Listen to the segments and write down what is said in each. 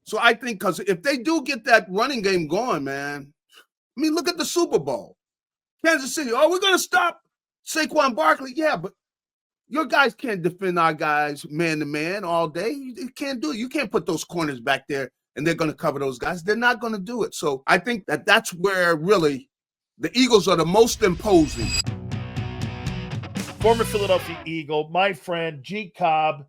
So I think because if they do get that running game going, man, I mean, look at the Super Bowl. Kansas City, we're going to stop Saquon Barkley. Yeah, but your guys can't defend our guys man-to-man all day. You can't do it. You can't put those corners back there and they're going to cover those guys. They're not going to do it. So I think that's where really the Eagles are the most imposing. Former Philadelphia Eagle, my friend, G. Cobb,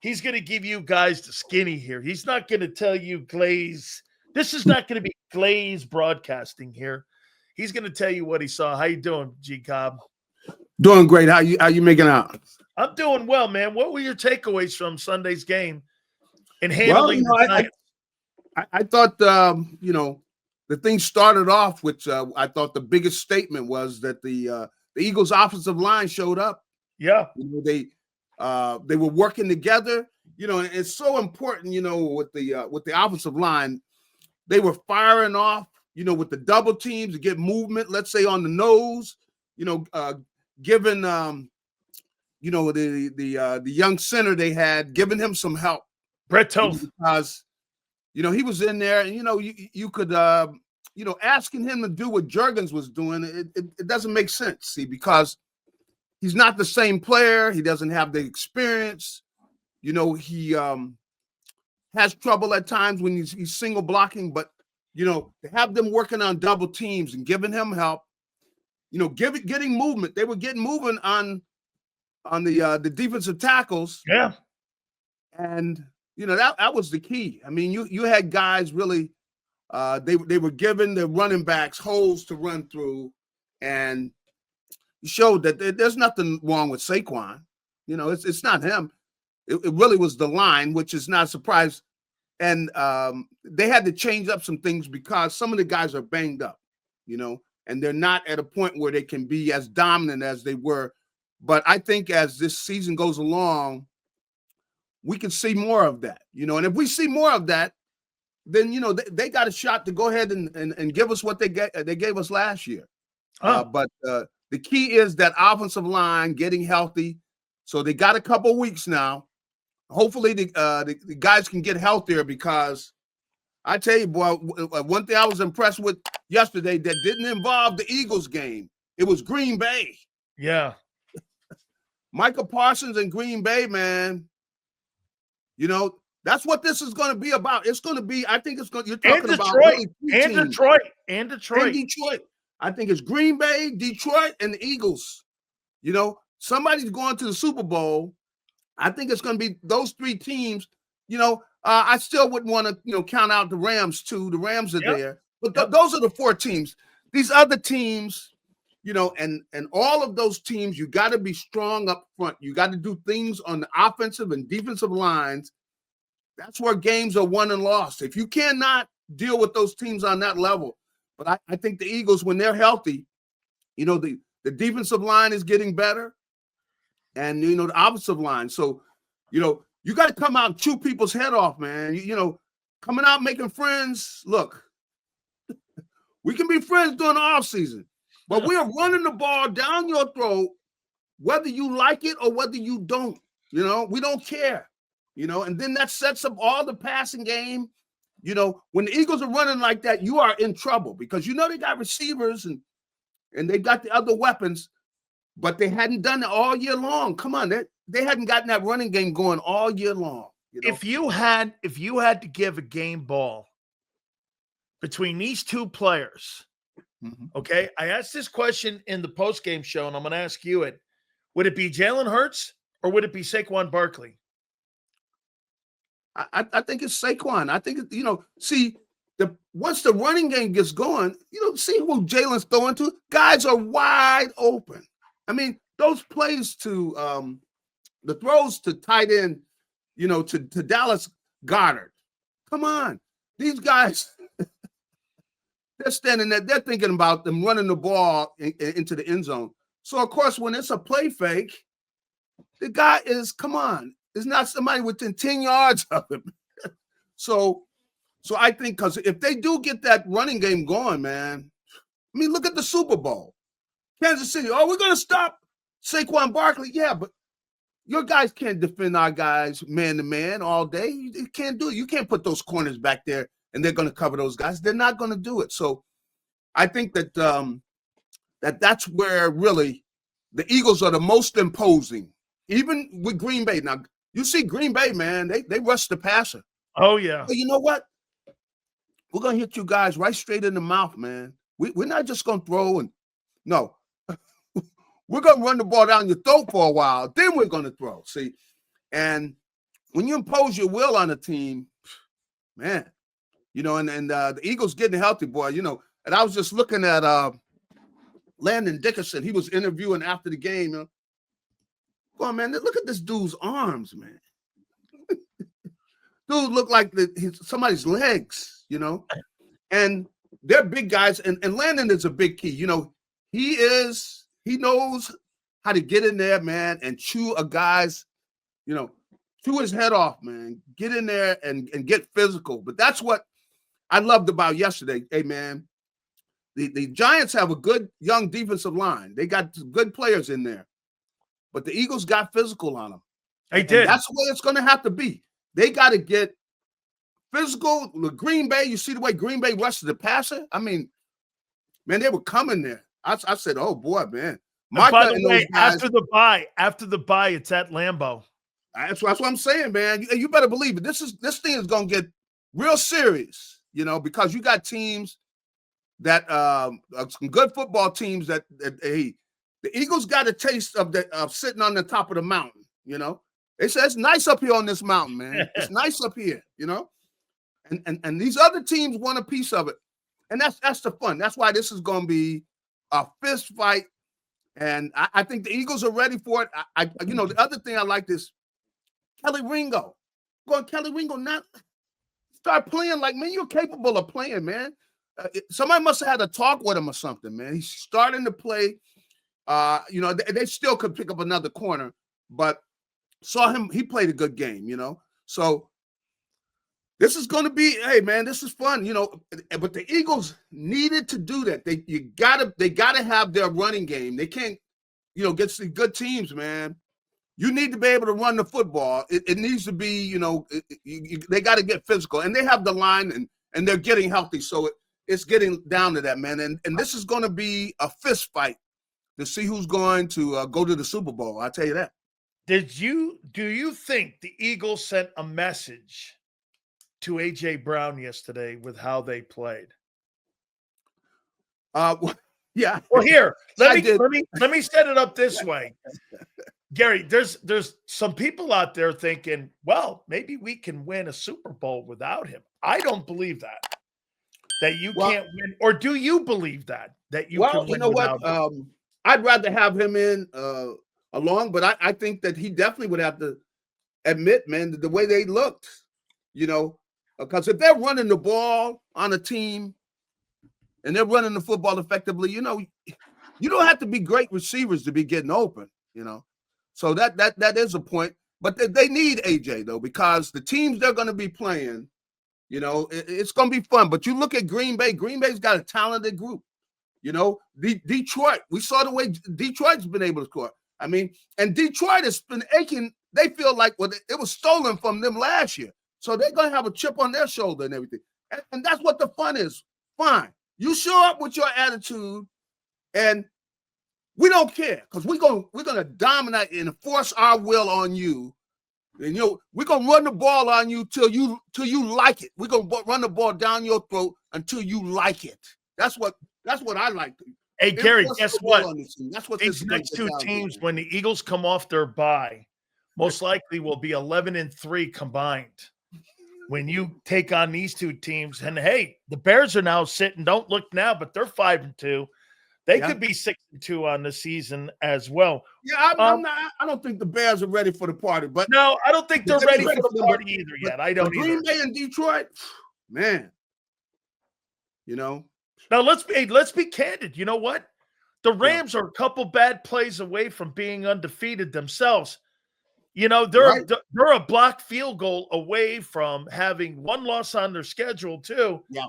he's going to give you guys the skinny here. He's not going to tell you glaze. This is not going to be glaze broadcasting here. He's going to tell you what he saw. How you doing, G. Cobb? Doing great. How you making out? I'm doing well, man. What were your takeaways from Sunday's game in handling the Giants? I thought, the thing started off with I thought the biggest statement was that the Eagles' offensive line showed up. Yeah. They were working together, and it's so important, with the offensive line. They were firing off, with the double teams to get movement, let's say on the nose, giving the young center they had, giving him some help. Brett Toth. Because, he was in there and, you could, asking him to do what Juergens was doing, it doesn't make sense, see, because he's not the same player. He doesn't have the experience. He has trouble at times when he's single blocking, but, to have them working on double teams and giving him help, getting movement. They were getting moving on the defensive tackles. Yeah. And, that was the key. I mean, you had guys really, they were giving the running backs holes to run through and showed that there's nothing wrong with Saquon. It's not him. It really was the line, which is not a surprise. And they had to change up some things because some of the guys are banged up, and they're not at a point where they can be as dominant as they were. But I think as this season goes along, we can see more of that, and if we see more of that, then, they got a shot to go ahead and give us what they gave us last year. But the key is that offensive line getting healthy. So they got a couple weeks now. Hopefully the guys can get healthier because I tell you, boy, one thing I was impressed with yesterday that didn't involve the Eagles game. It was Green Bay. Yeah. Micah Parsons and Green Bay, man. That's what this is going to be about. It's going to be, I think it's going to, you're talking about really Detroit. I think it's Green Bay, Detroit, and the Eagles. Somebody's going to the Super Bowl. I think it's going to be those three teams. I still wouldn't want to, count out the Rams too. The Rams are there. But those are the four teams. These other teams, and all of those teams, you got to be strong up front. You got to do things on the offensive and defensive lines. That's where games are won and lost. If you cannot deal with those teams on that level, but I think the Eagles, when they're healthy, the defensive line is getting better, and the offensive line. So, you got to come out and chew people's head off, man. Coming out making friends. Look, we can be friends during the offseason, but we are running the ball down your throat, whether you like it or whether you don't. We don't care. And then that sets up all the passing game. When the Eagles are running like that, you are in trouble because they got receivers and they got the other weapons, but they hadn't done it all year long. Come on, they hadn't gotten that running game going all year long. If you had to give a game ball between these two players, okay, I asked this question in the postgame show, and I'm going to ask you it. Would it be Jalen Hurts or would it be Saquon Barkley? I think it's Saquon. I think, once the running game gets going, see who Jalen's throwing to. Guys are wide open. I mean, those plays to the throws to tight end, to Dallas Goedert. Come on. These guys, they're standing there. They're thinking about them running the ball into the end zone. So, of course, when it's a play fake, the guy is, come on. There's not somebody within 10 yards of him. So I think because if they do get that running game going, man, I mean, look at the Super Bowl. Kansas City, we're going to stop Saquon Barkley. Yeah, but your guys can't defend our guys man to man all day. You can't do it. You can't put those corners back there and they're going to cover those guys. They're not going to do it. So I think that that's where really the Eagles are the most imposing, even with Green Bay. Now, you see Green Bay, man, they rush the passer. Oh, yeah. But you know what? We're going to hit you guys right straight in the mouth, man. We're not just going to throw and – no. We're going to run the ball down your throat for a while. Then we're going to throw, see? And when you impose your will on a team, man, you know, and the Eagles getting healthy, boy, you know. And I was just looking at Landon Dickerson. He was interviewing after the game. You know? Go on, man, look at this dude's arms, man. Dude looked like somebody's legs, you know. And they're big guys, and Landon is a big key. You know, he knows how to get in there, man, and chew a guy's, you know, chew his head off, man. Get in there and get physical. But that's what I loved about yesterday. Hey, man, the Giants have a good young defensive line. They got good players in there. But the Eagles got physical on them. They did. And that's the way it's going to have to be. They got to get physical. The Green Bay, you see the way Green Bay rushed the passer? I mean, man, they were coming there. I said, oh, boy, man. By the way, guys, after the bye, it's at Lambeau. That's what I'm saying, man. You better believe it. This thing is going to get real serious, you know, because you got teams that some good football teams that hey, the Eagles got a taste of sitting on the top of the mountain, you know. They say it's nice up here on this mountain, man. It's nice up here, you know. And these other teams want a piece of it. And that's the fun. That's why this is going to be a fist fight. And I think the Eagles are ready for it. You know, the other thing I like is Kelly Ringo. Kelly Ringo, not start playing like, man, you're capable of playing, man. Somebody must have had a talk with him or something, man. He's starting to play. You know, they still could pick up another corner, but saw him. He played a good game, you know. So this is going to be, hey, man, this is fun, you know. But the Eagles needed to do that. They gotta have their running game. They can't, you know, get some good teams, man. You need to be able to run the football. It needs to be, you know, they got to get physical, and they have the line, and they're getting healthy. So it's getting down to that, man. And this is going to be a fist fight to see who's going to go to the Super Bowl. I'll tell you that. Do you think the Eagles sent a message to A.J. Brown yesterday with how they played? Yeah. Well, here, let me set it up this way. Gary, there's some people out there thinking, well, maybe we can win a Super Bowl without him. I don't believe that you can't win. Or do you believe that you can win? You know what? I'd rather have him in along, but I think that he definitely would have to admit, man, the way they looked, you know, because if they're running the ball on a team and they're running the football effectively, you know, you don't have to be great receivers to be getting open, you know. So that is a point. But they need AJ, though, because the teams they're going to be playing, you know, it's going to be fun. But you look at Green Bay. Green Bay's got a talented group. You know, Detroit, we saw the way Detroit's been able to score. I mean, and Detroit has been aching. They feel like it was stolen from them last year. So they're going to have a chip on their shoulder and everything. And that's what the fun is. Fine. You show up with your attitude, and we don't care, because we're gonna dominate and force our will on you. And you know, we're gonna run the ball on you till you like it. We're gonna run the ball down your throat until you like it. That's what I like. Hey, Gary, guess what? That's what these next two teams, when the Eagles come off their bye, most likely will be 11-3 combined. When you take on these two teams, and hey, the Bears are now sitting. Don't look now, but they're 5-2. They could be 6-2 on the season as well. Yeah, I don't think the Bears are ready for the party. But no, I don't think they're ready for the party either yet. I don't either. Green Bay and Detroit, man. You know. Now let's be candid. You know what? The Rams are a couple bad plays away from being undefeated themselves. You know, they're a blocked field goal away from having one loss on their schedule too. Yeah.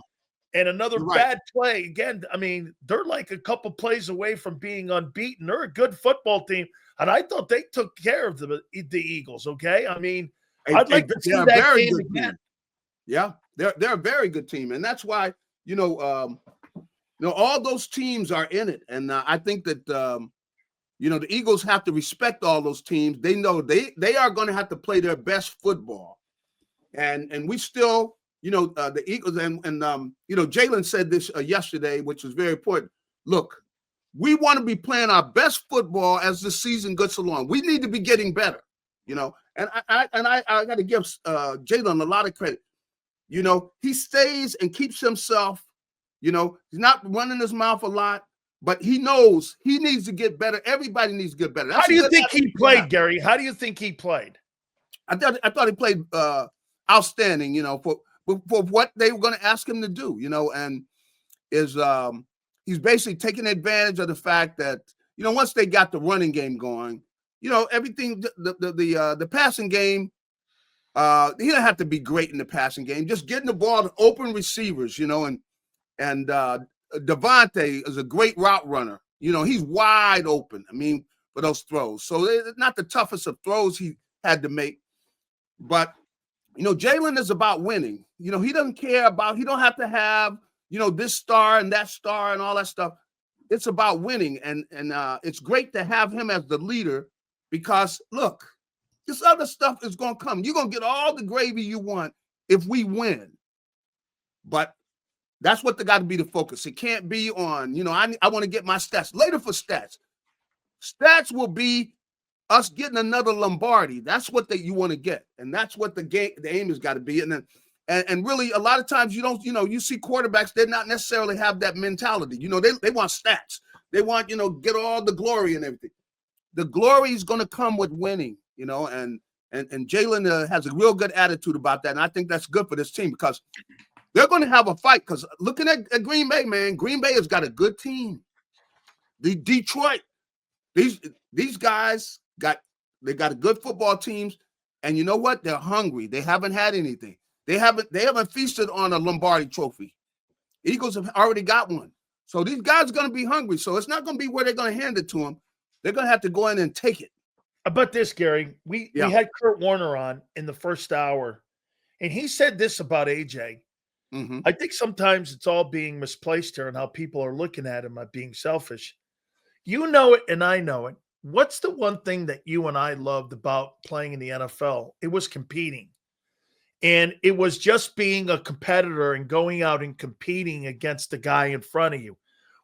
And another bad play. Again, I mean, they're like a couple plays away from being unbeaten. They're a good football team. and I thought they took care of the Eagles. Okay, I mean, And, I'd like to see they're a that very game good again. team. Yeah, they're a very good team, and that's why all those teams are in it, and I think that the Eagles have to respect all those teams. They know they are going to have to play their best football, and we still, the Eagles and Jalen said this yesterday, which was very important. Look, we want to be playing our best football as the season gets along. We need to be getting better, and I got to give Jalen a lot of credit. He stays and keeps himself. He's not running his mouth a lot, but he knows he needs to get better. Everybody needs to get better. How do you think he played, Gary? How do you think he played? I thought he played outstanding. For what they were going to ask him to do. And he's basically taking advantage of the fact that once they got the running game going, everything the passing game. He don't have to be great in the passing game. Just getting the ball to open receivers, and Devontae is a great route runner. He's wide open. I mean, for those throws. So it's not the toughest of throws he had to make, but Jalen is about winning. He doesn't care about. He don't have to have this star and that star and all that stuff. It's about winning, and it's great to have him as the leader because look. This other stuff is going to come. You're going to get all the gravy you want if we win. But that's what got to be the focus. It can't be on, I want to get my stats. Later for stats. Stats will be us getting another Lombardi. That's what you want to get. And that's what the aim has got to be. And really, a lot of times you see quarterbacks, they're not necessarily have that mentality. They want stats. They want, get all the glory and everything. The glory is going to come with winning. And Jalen has a real good attitude about that. And I think that's good for this team because they're going to have a fight. Because looking at Green Bay, man, Green Bay has got a good team. The Detroit, these guys got a good football teams. And you know what? They're hungry. They haven't had anything. They haven't feasted on a Lombardi trophy. Eagles have already got one. So these guys are going to be hungry. So it's not going to be where they're going to hand it to them. They're going to have to go in and take it. About this, Gary, we had Kurt Warner on in the first hour, and he said this about AJ. Mm-hmm. I think sometimes it's all being misplaced here and how people are looking at him at being selfish. You know it, and I know it. What's the one thing that you and I loved about playing in the NFL? It was competing. And it was just being a competitor and going out and competing against the guy in front of you.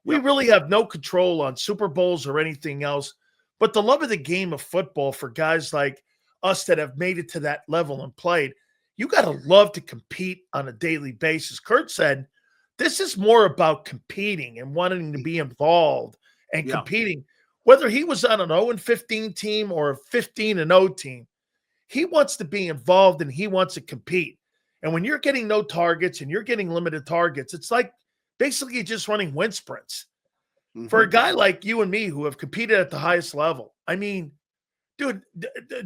We really have no control on Super Bowls or anything else. But the love of the game of football for guys like us that have made it to that level and played, you got to love to compete on a daily basis. Kurt said, this is more about competing and wanting to be involved and competing. Whether he was on an 0-15 team or a 15-0 team, he wants to be involved and he wants to compete. And when you're getting no targets and you're getting limited targets, it's like basically just running wind sprints. Mm-hmm. For a guy like you and me who have competed at the highest level, I mean, dude,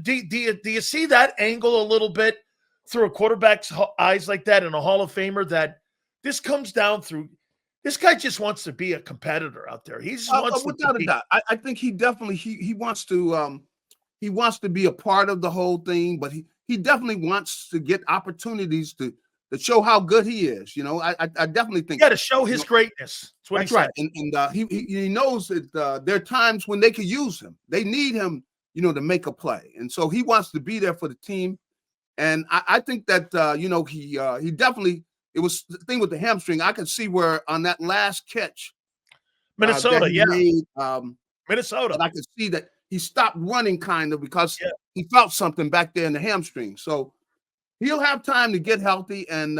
do you see that angle a little bit through a quarterback's eyes like that and a Hall of Famer that this comes down through? This guy just wants to be a competitor out there. He just wants without a doubt. I think he definitely he wants to be a part of the whole thing, but he definitely wants to get opportunities to show how good he is. I definitely think to show his greatness. That's right. And he knows that there are times when they could use him. They need him, to make a play. And so he wants to be there for the team. And I think that he definitely, it was the thing with the hamstring. I could see where on that last catch, Minnesota, Minnesota. And I could see that he stopped running kind of because he felt something back there in the hamstring. So he'll have time to get healthy, and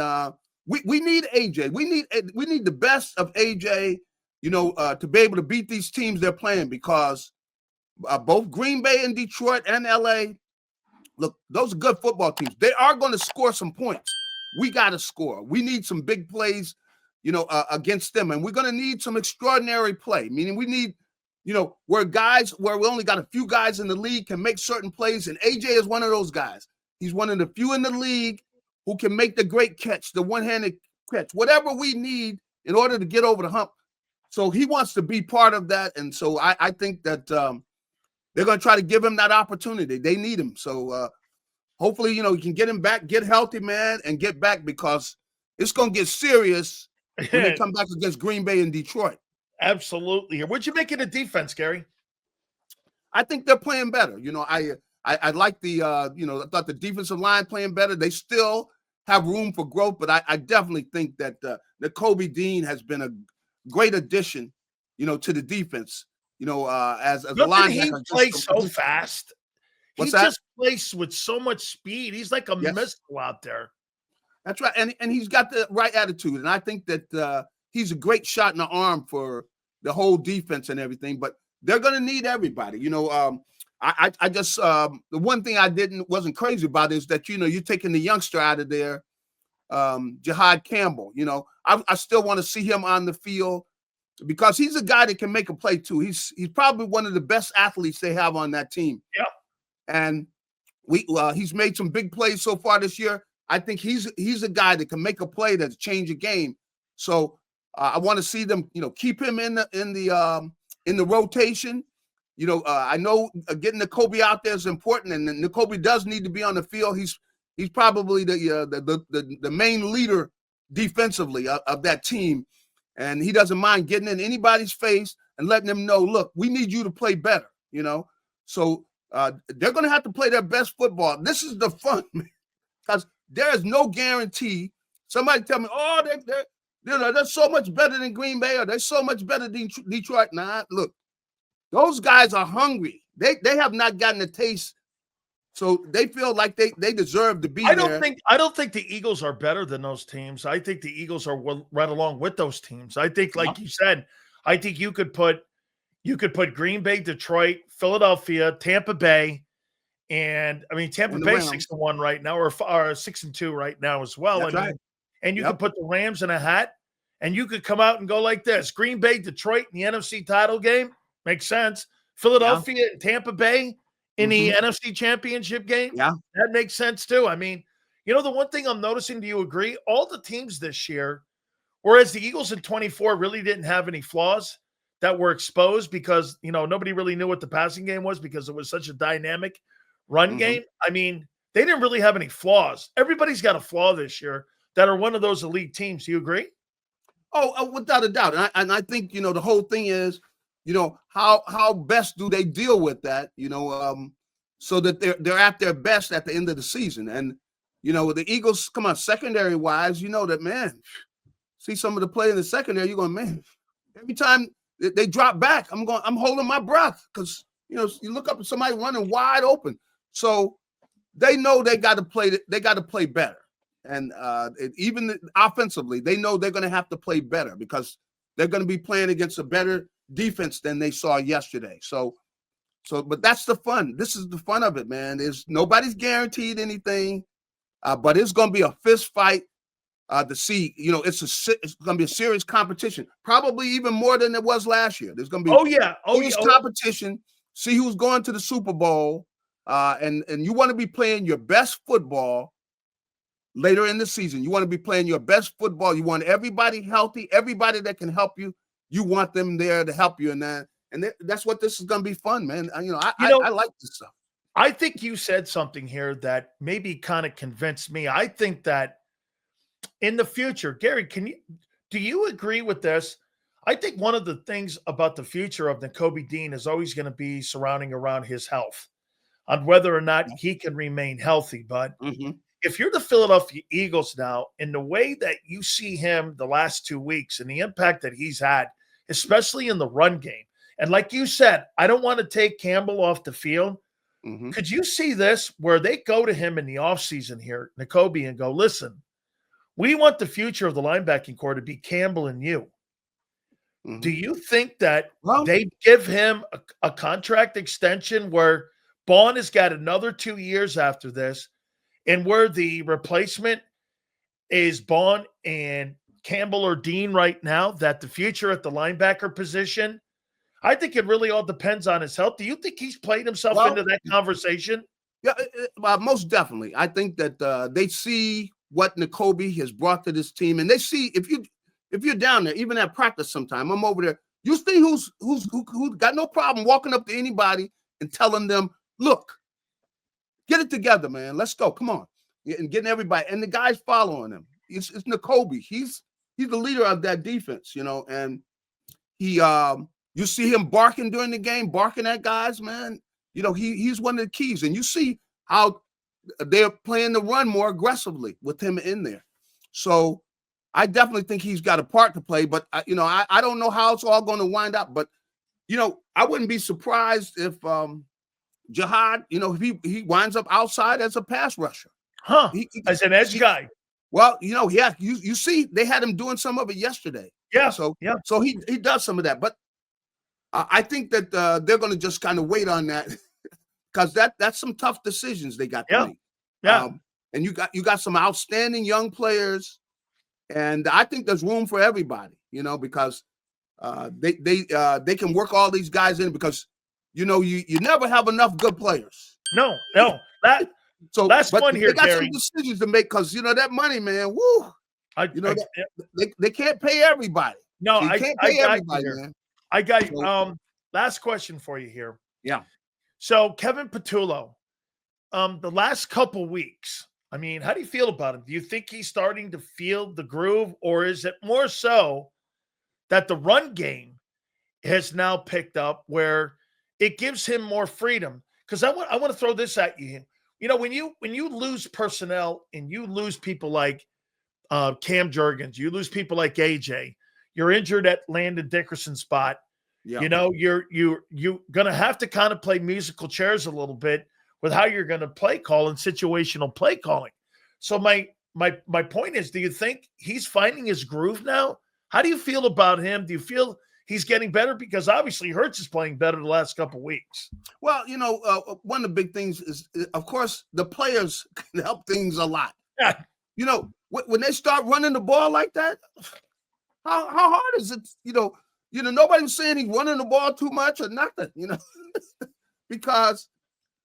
we need AJ. We need the best of AJ, to be able to beat these teams they're playing because both Green Bay and Detroit and LA, look, those are good football teams. They are going to score some points. We got to score. We need some big plays, against them, and we're going to need some extraordinary play. Meaning we need, where we only got a few guys in the league can make certain plays, and AJ is one of those guys. He's one of the few in the league who can make the great catch, the one-handed catch, whatever we need in order to get over the hump. So he wants to be part of that. And so I think that, they're going to try to give him that opportunity. They need him. So hopefully, you can get him back, get healthy, man, and get back, because it's going to get serious when they come back against Green Bay and Detroit. Absolutely. What'd you make of the defense, Gary? I think they're playing better. I like the, I thought the defensive line playing better. They still have room for growth, but I definitely think that Nico Dean has been a great addition, to the defense, as a linebacker. He plays so fast. What's he that? Just plays with so much speed. He's like a missile out there. That's right. And he's got the right attitude. And I think that he's a great shot in the arm for the whole defense and everything, but they're going to need everybody. I just the one thing I wasn't crazy about is that you're taking the youngster out of there, JAKIB Campbell. I still want to see him on the field, because he's a guy that can make a play too. He's probably one of the best athletes they have on that team. Yeah, and he's made some big plays so far this year. I think he's a guy that can make a play that's change a game. So I want to see them, keep him in the rotation. I know getting Nico out there is important, and Nico does need to be on the field. He's probably the main leader defensively of that team, and he doesn't mind getting in anybody's face and letting them know, look, we need you to play better. So they're going to have to play their best football. This is the fun, because there is no guarantee. Somebody tell me, oh, they're so much better than Green Bay, or they're so much better than Detroit. Nah, look. Those guys are hungry. They have not gotten a taste, so they feel like they deserve to be there. I don't think the Eagles are better than those teams. I think the Eagles are right along with those teams. I think, like you said, I think you could put Green Bay, Detroit, Philadelphia, Tampa Bay, and Tampa Bay 6-1 right now, or 6-2 right now as well. That's right. And you could put the Rams in a hat, and you could come out and go like this: Green Bay, Detroit in the NFC title game. Makes sense. Philadelphia and Tampa Bay in the NFC Championship game. Yeah. That makes sense too. The one thing I'm noticing, do you agree? All the teams this year, whereas the Eagles in 24 really didn't have any flaws that were exposed because, nobody really knew what the passing game was because it was such a dynamic run game. They didn't really have any flaws. Everybody's got a flaw this year that are one of those elite teams. Do you agree? Oh, without a doubt. And I think, the whole thing is, how best do they deal with that, so that they're at their best at the end of the season. And, the Eagles, come on, secondary wise, that, man, see some of the play in the secondary, you're going, man, every time they drop back, I'm holding my breath because, you look up at somebody running wide open. So they know they got to play better. And even offensively, they know they're going to have to play better because they're going to be playing against a better defense than they saw yesterday. So, but that's the fun. This is the fun of it, man. Nobody's guaranteed anything, but it's going to be a fist fight to see. It's going to be a serious competition, probably even more than it was last year. There's going to be competition. See who's going to the Super Bowl, and you want to be playing your best football later in the season. You want to be playing your best football. You want everybody healthy, everybody that can help you. You want them there to help you, and that's what this is going to be fun, man. I like this stuff. I think you said something here that maybe kind of convinced me. I think that in the future, Gary, do you agree with this? I think one of the things about the future of Nico Dean is always going to be surrounding around his health, on whether or not he can remain healthy. But if you're the Philadelphia Eagles now, in the way that you see him the last 2 weeks and the impact that he's had, especially in the run game. And like you said, I don't want to take Campbell off the field. Could you see this where they go to him in the offseason here, Nico, and go, listen, we want the future of the linebacking core to be Campbell and you. Do you think that they give him a contract extension where Bond has got another 2 years after this, and where the replacement is Bond and Campbell or Dean right now, that the future at the linebacker position, I think it really all depends on his health. Do you think he's played himself into that conversation? Yeah, most definitely. I think that they see what Nico has brought to this team, and they see if you're down there, even at practice sometime, I'm over there, you see who's got no problem walking up to anybody and telling them, look, get it together, man. Let's go. Come on. And getting everybody. And the guys following him. It's N'Kobe. He's the leader of that defense, and he you see him barking during the game, barking at guys, man. He's one of the keys. And you see how they're playing the run more aggressively with him in there. So I definitely think he's got a part to play, but I don't know how it's all going to wind up. But I wouldn't be surprised if Jihad, if he winds up outside as a pass rusher, as an edge guy. Well, you see, they had him doing some of it yesterday. Yeah. So he does some of that, but I think that they're going to just kind of wait on that because that's some tough decisions they got to make. Yeah. And you got some outstanding young players, and I think there's room for everybody, because they can work all these guys in because you never have enough good players. No. So last one here, they got Garry. some decisions to make because that money, man. Woo. They can't pay everybody. No, I can't pay everybody, man. I got you. Last question for you here. Yeah. So Kevin Patulo, the last couple weeks, I mean, how do you feel about him? Do you think he's starting to feel the groove, or is it more so that the run game has now picked up where it gives him more freedom? Because I want to throw this at you. When you lose personnel and you lose people like Cam Jurgens, you lose people like AJ, you're injured at Landon Dickerson's spot. Yeah. You're gonna have to kind of play musical chairs a little bit with how you're gonna play call and situational play calling. So my point is, do you think he's finding his groove now? How do you feel about him? Do you feel he's getting better? Because obviously Hurts is playing better the last couple of weeks. Well, one of the big things is, of course, the players can help things a lot. Yeah. When they start running the ball like that, how hard is it? Nobody was saying he's running the ball too much or nothing, because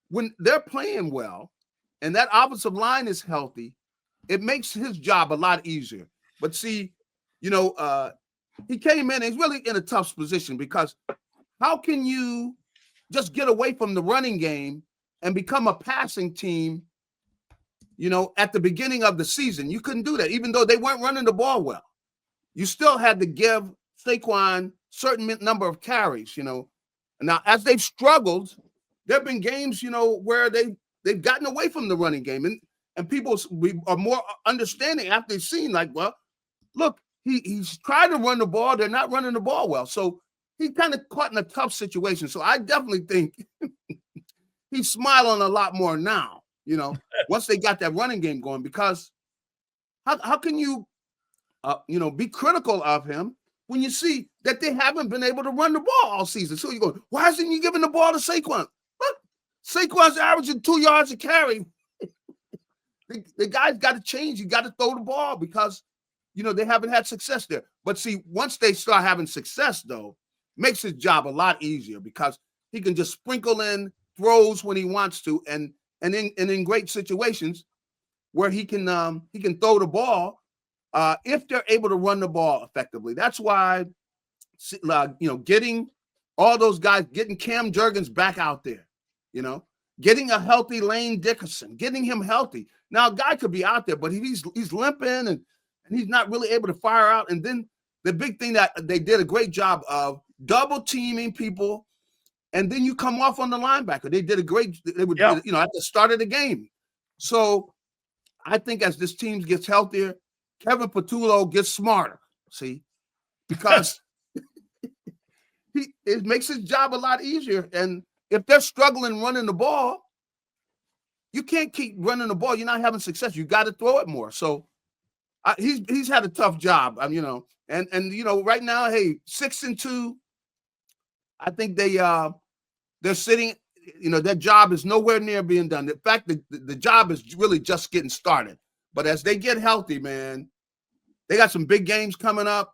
when they're playing well and that offensive line is healthy, it makes his job a lot easier. But see, he came in and he's really in a tough position because how can you just get away from the running game and become a passing team, at the beginning of the season? You couldn't do that, even though they weren't running the ball well. You still had to give Saquon certain number of carries, Now, as they've struggled, there have been games, where they've gotten away from the running game. And people are more understanding after they've seen, like, well, look, he's trying to run the ball. They're not running the ball well. So he's kind of caught in a tough situation. So I definitely think he's smiling a lot more now, once they got that running game going, because how can you, be critical of him when you see that they haven't been able to run the ball all season? So you go, why isn't he giving the ball to Saquon? Look, Saquon's averaging 2 yards a carry. The guy's got to change. You got to throw the ball because, they haven't had success there. But see, once they start having success, though, makes his job a lot easier because he can just sprinkle in throws when he wants to, and in great situations where he can throw the ball if they're able to run the ball effectively. That's why, getting all those guys, getting Cam Jurgens back out there, getting a healthy Lane Dickerson, getting him healthy. Now, a guy could be out there, but he's limping and he's not really able to fire out. And then the big thing that they did a great job of double teaming people, and then you come off on the linebacker. They did a great, at the start of the game. So I think as this team gets healthier, Kevin gets smarter. See, because it makes his job a lot easier. And if they're struggling running the ball, you can't keep running the ball. You're not having success. You got to throw it more. So he's had a tough job. And right now, hey, 6-2. I think they're sitting. Their job is nowhere near being done. In fact, the job is really just getting started. But as they get healthy, man, they got some big games coming up.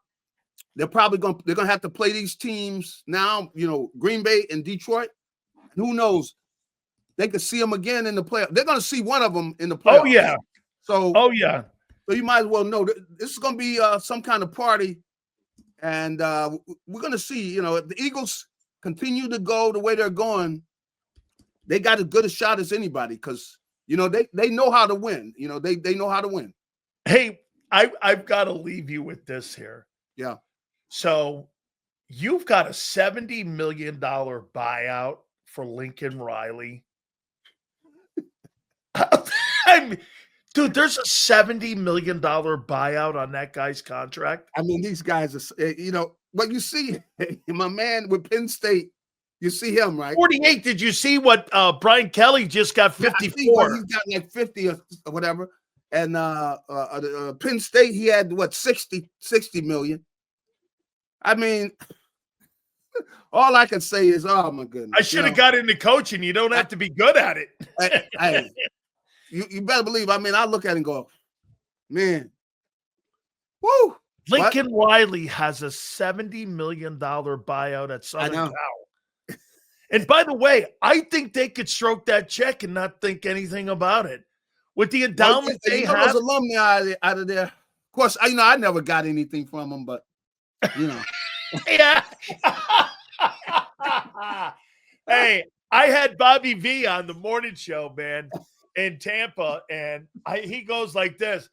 They're gonna have to play these teams now. Green Bay and Detroit. Who knows? They could see them again in the playoffs. They're gonna see one of them in the playoffs. Oh yeah. So you might as well know this is gonna be some kind of party, and we're gonna see. If the Eagles continue to go the way they're going, they got as good a shot as anybody because they know how to win. They know how to win. Hey, I've got to leave you with this here. Yeah. So you've got a $70 million buyout for Lincoln Riley. Dude, there's a $70 million buyout on that guy's contract. I mean, these guys are, but you see, my man with Penn State, you see him, right? 48. Did you see what Brian Kelly just got? 54. He's got like 50 or whatever. And Penn State, he had what, 60 million. I mean, all I can say is, oh my goodness. I should have got into coaching. You don't have to be good at it. You better believe. I mean, I look at it and go, man, woo. Lincoln Riley has a $70 million buyout at Southern Cal. And by the way, I think they could stroke that check and not think anything about it. With the endowment they have. Those alumni out of there. Of course, I never got anything from them, but, Yeah. Hey, I had Bobby V on the morning show, man, in Tampa, and he goes like this.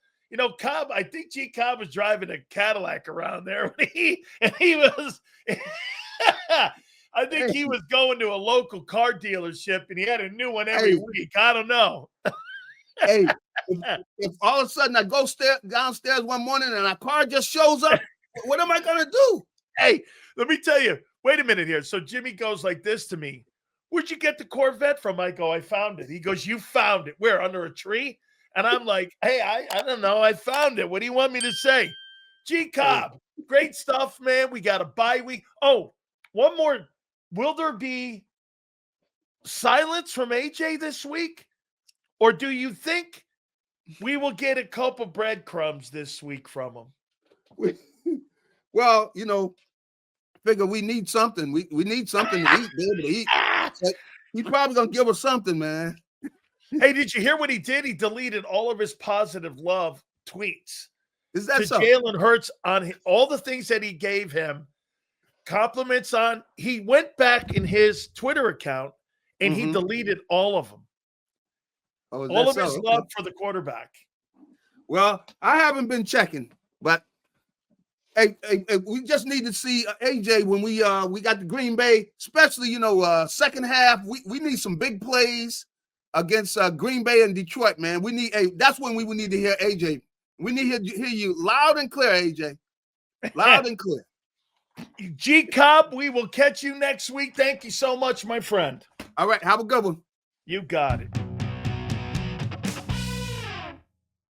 Cobb, I think G. Cobb was driving a Cadillac around there. He was I think he was going to a local car dealership, and he had a new one every week. I don't know. Hey, if all of a sudden I go downstairs one morning and a car just shows up, what am I going to do? Hey, let me tell you. Wait a minute here. So Jimmy goes like this to me. Where'd you get the Corvette from? I go, I found it. He goes, you found it. Where? Under a tree? And I'm like, hey, I don't know. I found it. What do you want me to say? G. Cobb, great stuff, man. We got a bye week. Oh, one more. Will there be silence from AJ this week? Or do you think we will get a couple breadcrumbs this week from him? Well, figure we need something. We need something to eat, be able to eat. He's probably going to give us something, man. Hey, did you hear what he did? He deleted all of his positive love tweets. Is that so? Jalen Hurts on all the things that he gave him, compliments on. He went back in his Twitter account and he deleted all of them. Oh, all of his love for the quarterback. Well, I haven't been checking, but hey, we just need to see AJ when we got the Green Bay, especially second half. We need some big plays against Green Bay and Detroit, man. We need that's when we would need to hear AJ. We need to hear you loud and clear, AJ. Loud and clear. G. Cobb, we will catch you next week. Thank you so much, my friend. All right, have a good one. You got it.